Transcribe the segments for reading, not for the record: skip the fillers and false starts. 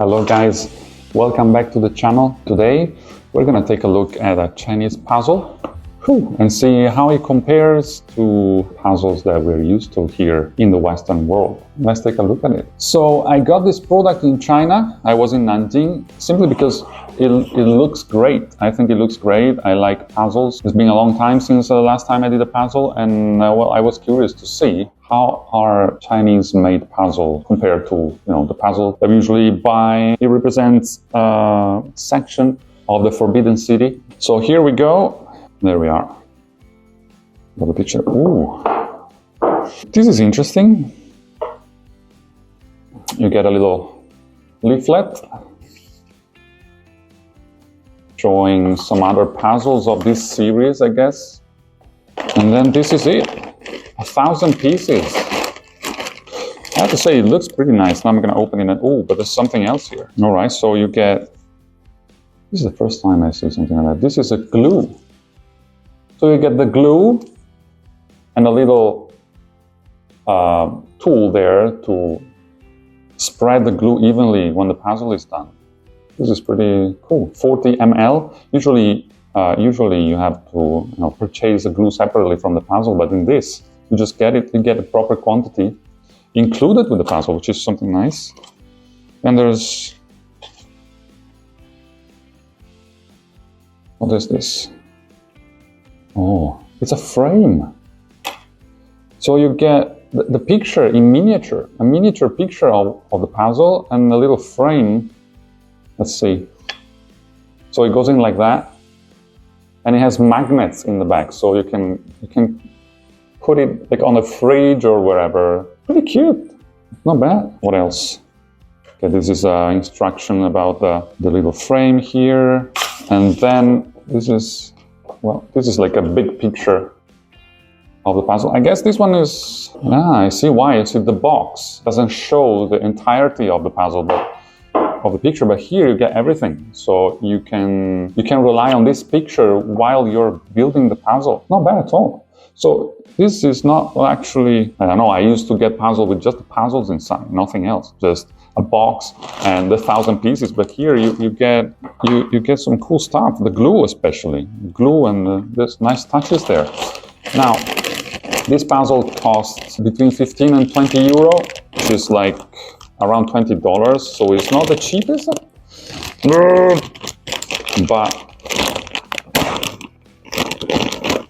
Hello guys, welcome back to the channel. Today we're gonna take a look at a Chinese puzzle and see how it compares to puzzles that we're used to here in the Western world. Let's take a look at it. So I got this product in China. I was in Nanjing simply because it looks great. I think it looks great. I like puzzles. It's been a long time since the last time I did a puzzle, and well, I was curious to see how are Chinese-made puzzle compared to the puzzle that we usually buy. It represents a section of the Forbidden City. So here we go. There we are. Got a picture. Ooh, this is interesting. You get a little leaflet showing some other puzzles of this series, I guess. And then this is it. 1,000 pieces. I have to say it looks pretty nice. Now I'm going to open it and oh, but there's something else here. All right, so you get. This is the first time I see something like that. This is a glue. So you get the glue and a little tool there to spread the glue evenly when the puzzle is done. This is pretty cool. 40 ml. Usually you have to purchase the glue separately from the puzzle, but in this you just get it. You get a proper quantity included with the puzzle, which is something nice. And there's what is this? Oh, it's a frame. So you get the picture in miniature, a miniature picture of the puzzle and a little frame. Let's see. So it goes in like that, and it has magnets in the back, so you can put it like on the fridge or wherever. Pretty cute. Not bad. What else? Okay, this is an instruction about the little frame here, and then this is. Well, this is like a big picture of the puzzle. I guess this one is, I see why. You see the box doesn't show the entirety of the puzzle, but of the picture, but here you get everything. So you can rely on this picture while you're building the puzzle. Not bad at all. So this is not actually, I don't know, I used to get puzzle with just the puzzles inside, nothing else, just a box and the 1,000 pieces. But here you get some cool stuff, the glue especially, glue, and there's nice touches there. Now, this puzzle costs between 15 and 20 euro, which is like around $20. So it's not the cheapest,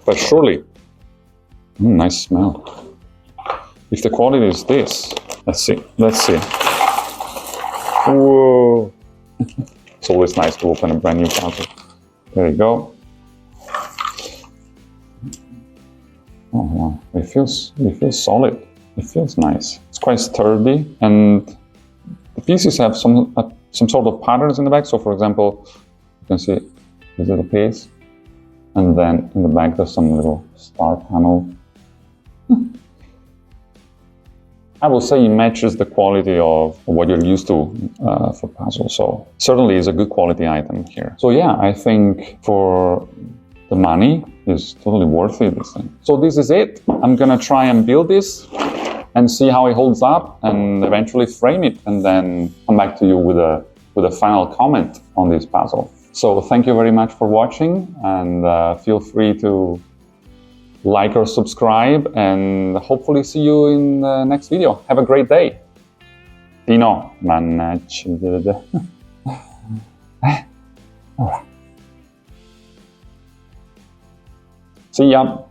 but surely. Nice smell. If the quality is this, let's see. Whoa! It's always nice to open a brand new puzzle. There you go. Oh wow! It feels solid. It feels nice. It's quite sturdy, and the pieces have some sort of patterns in the back. So, for example, you can see this little piece, and then in the back there's some little star panel. I will say it matches the quality of what you're used to for puzzles. So certainly is a good quality item here. So yeah, I think for the money is totally worth it, this thing. So this is it. I'm gonna try and build this and see how it holds up and eventually frame it and then come back to you with a final comment on this puzzle. So thank you very much for watching, and feel free to like or subscribe, and hopefully see you in the next video. Have a great day. Dino, mannaggia. See ya.